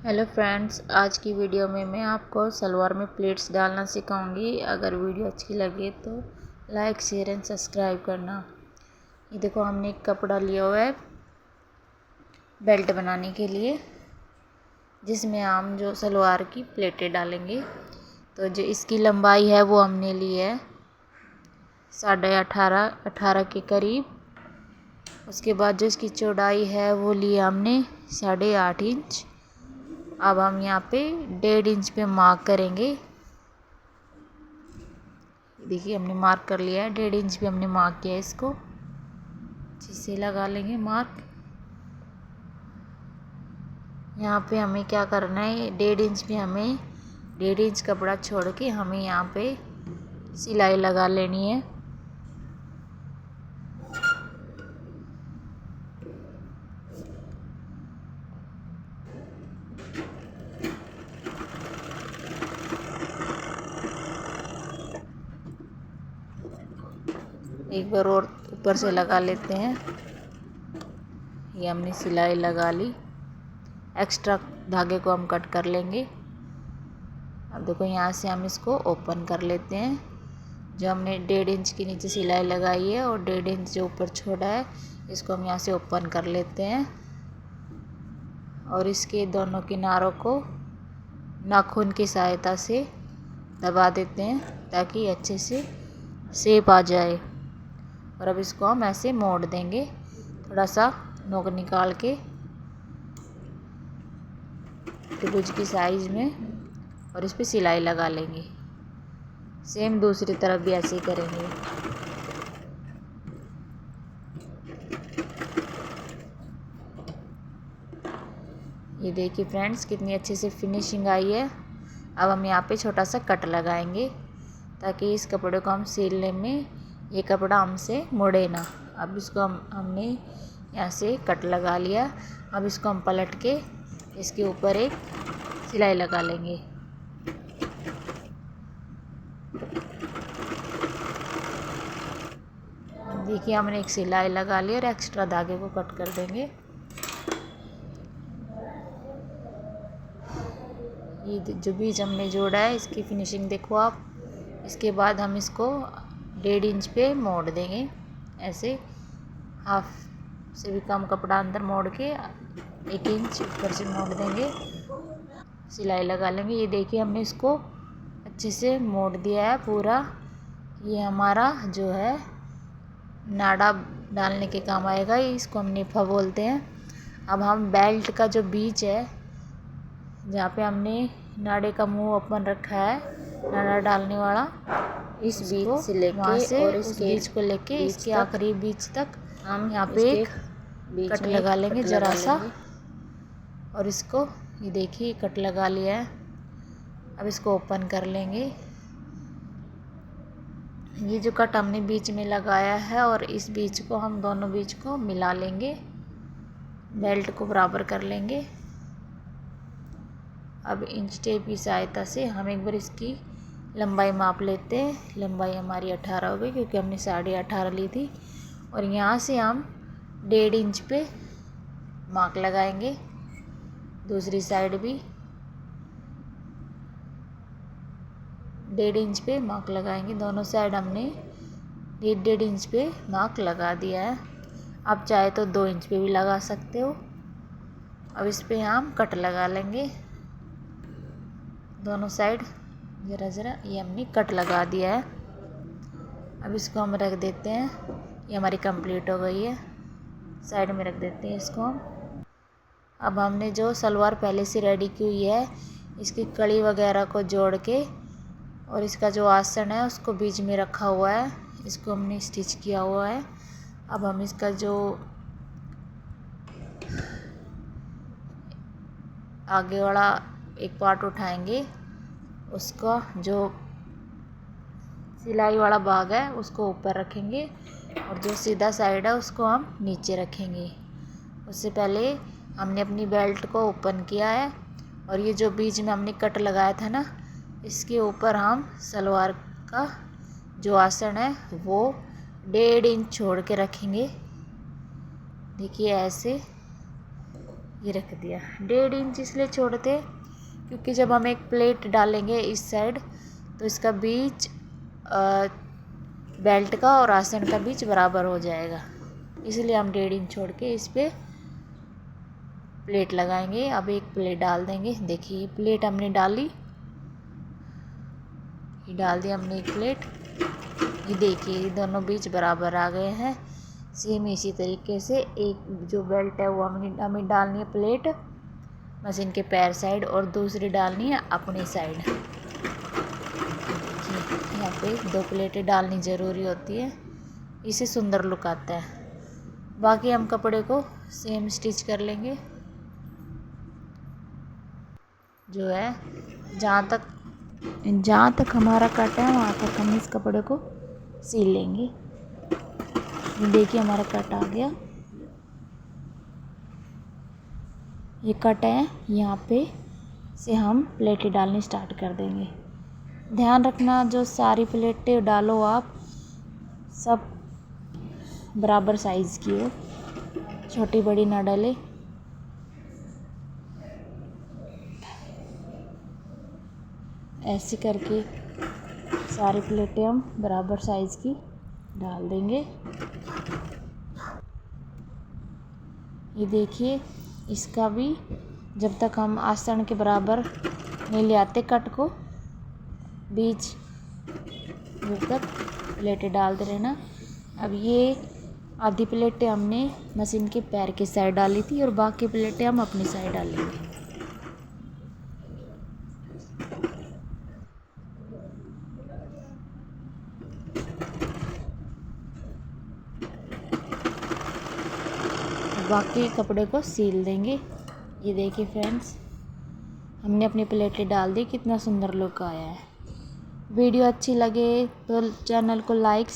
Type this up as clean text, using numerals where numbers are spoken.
Hello friends, आज की video में मैं आपको सलवार में प्लेट्स डालना सिखाऊंगी। अगर वीडियो अच्छी लगे तो लाइक शेयर एंड सब्सक्राइब करना। ये देखो, हमने एक कपड़ा लिया हुआ है बेल्ट बनाने के लिए, जिसमें हम जो सलवार की प्लेटें डालेंगे। तो जो इसकी लंबाई है वो हमने ली है 18.5 के करीब। उसके बाद जो इसकी चौड़ाई है वो ली हमने 8.5 इंच। अब हम यहाँ पे 1.5 इंच पे मार्क करेंगे। देखिए, हमने मार्क कर लिया है, 1.5 इंच पे हमने मार्क किया है। इसको अच्छे से लगा लेंगे मार्क। यहाँ पे हमें क्या करना है, 1.5 इंच पे हमें 1.5 इंच कपड़ा छोड़ के हमें यहाँ पे सिलाई लगा लेनी है। एक बार और ऊपर से लगा लेते हैं। ये हमने सिलाई लगा ली। एक्स्ट्रा धागे को हम कट कर लेंगे। अब देखो, यहाँ से हम इसको ओपन कर लेते हैं। जो हमने 1.5 इंच के नीचे सिलाई लगाई है और 1.5 इंच जो ऊपर छोड़ा है, इसको हम यहाँ से ओपन कर लेते हैं। और इसके दोनों किनारों को नाखून की सहायता से दबा देते हैं ताकि अच्छे से शेप आ जाए। और अब इसको हम ऐसे मोड़ देंगे, थोड़ा सा नोक निकाल के त्रिभुज की साइज में, और इस पर सिलाई लगा लेंगे। सेम दूसरी तरफ भी ऐसे ही करेंगे। ये देखिए फ्रेंड्स, कितनी अच्छे से फिनिशिंग आई है। अब हम यहाँ पे छोटा सा कट लगाएंगे ताकि इस कपड़े को हम सिलने में ये कपड़ा हमसे मुड़े ना। अब इसको हमने यहाँ से कट लगा लिया। अब इसको हम पलट के इसके ऊपर एक सिलाई लगा लेंगे। देखिए, हमने एक सिलाई लगा ली और एक्स्ट्रा धागे को कट कर देंगे। ये जो बीच हमने जोड़ा है, इसकी फिनिशिंग देखो आप। इसके बाद हम इसको 1.5 इंच पे मोड़ देंगे। ऐसे हाफ से भी कम कपड़ा अंदर मोड़ के 1 इंच ऊपर से मोड़ देंगे, सिलाई लगा लेंगे। ये देखिए, हमने इसको अच्छे से मोड़ दिया है पूरा। ये हमारा जो है नाड़ा डालने के काम आएगा। इसको हम निफा बोलते हैं। अब हम बेल्ट का जो बीच है, जहाँ पे हमने नाड़े का मुंह ओपन रखा है, नाड़ा डालने वाला, इस बीच से लेके से और इस बीच को लेके इसके आखिरी बीच तक हम यहाँ पे एक कट लगा लेंगे जरा सा। और इसको ये देखिए कट लगा लिया है। अब इसको ओपन कर लेंगे। ये जो कट हमने बीच में लगाया है और इस बीच को हम दोनों बीच को मिला लेंगे, बेल्ट को बराबर कर लेंगे। अब इंच टेप की सहायता से हम एक बार इसकी लंबाई माप लेते हैं। लंबाई हमारी 18 हो गई क्योंकि हमने 18.5 ली थी। और यहाँ से हम 1.5 इंच पे मार्क लगाएंगे। दूसरी साइड भी 1.5 इंच पे मार्क लगाएंगे। दोनों साइड हमने 1.5 इंच पे मार्क लगा दिया है। आप चाहे तो 2 इंच पे भी लगा सकते हो। अब इस पे हम कट लगा लेंगे दोनों साइड। ज़रा ज़रा ये हमने कट लगा दिया है। अब इसको हम रख देते हैं। ये हमारी कंप्लीट हो गई है। साइड में रख देते हैं इसको हम। अब हमने जो सलवार पहले से रेडी की हुई है, इसकी कड़ी वगैरह को जोड़ के और इसका जो आसन है उसको बीच में रखा हुआ है। इसको हमने स्टिच किया हुआ है। अब हम इसका जो आगे वाला एक पार्ट उठाएंगे, उसका जो सिलाई वाला भाग है उसको ऊपर रखेंगे और जो सीधा साइड है उसको हम नीचे रखेंगे। उससे पहले हमने अपनी बेल्ट को ओपन किया है और ये जो बीच में हमने कट लगाया था ना, इसके ऊपर हम सलवार का जो आसन है वो 1.5 इंच छोड़ के रखेंगे। देखिए ऐसे ये रख दिया। 1.5 इंच इसलिए छोड़ते क्योंकि जब हम एक प्लेट डालेंगे इस साइड तो इसका बीच बेल्ट का और आसन का बीच बराबर हो जाएगा, इसलिए हम 1.5 इंच छोड़ के इस पर प्लेट लगाएंगे। अब एक प्लेट डाल देंगे। देखिए प्लेट हमने डाली, ये डाल दिया हमने एक प्लेट। ये देखिए ये दोनों बीच बराबर आ गए हैं। सेम इसी तरीके से एक जो बेल्ट है वो हमें डालनी है प्लेट मशीन के पैर साइड और दूसरी डालनी है अपनी साइड। देखिए यहाँ पे 2 प्लेटें डालनी ज़रूरी होती है, इससे सुंदर लुक आता है। बाकी हम कपड़े को सेम स्टिच कर लेंगे। जो है जहाँ तक हमारा कट है वहाँ तक हम इस कपड़े को सिल लेंगे। देखिए हमारा कट आ गया। ये कट है, यहाँ पे से हम प्लेटें डालनी स्टार्ट कर देंगे। ध्यान रखना जो सारी प्लेटें डालो आप सब बराबर साइज़ की हो, छोटी बड़ी ना डाले। ऐसे करके सारी प्लेटें हम बराबर साइज़ की डाल देंगे। ये देखिए इसका भी जब तक हम आसन के बराबर नहीं ले आते कट को, बीच तक प्लेटें डालते रहना। अब ये आधी प्लेटें हमने मशीन के पैर की साइड डाली थी और बाकी प्लेटें हम अपनी साइड डालेंगे। बाकी कपड़े को सील देंगे। ये देखिए फ्रेंड्स हमने अपनी प्लेटें डाल दी, कितना सुंदर लुक आया है। वीडियो अच्छी लगे तो चैनल को लाइक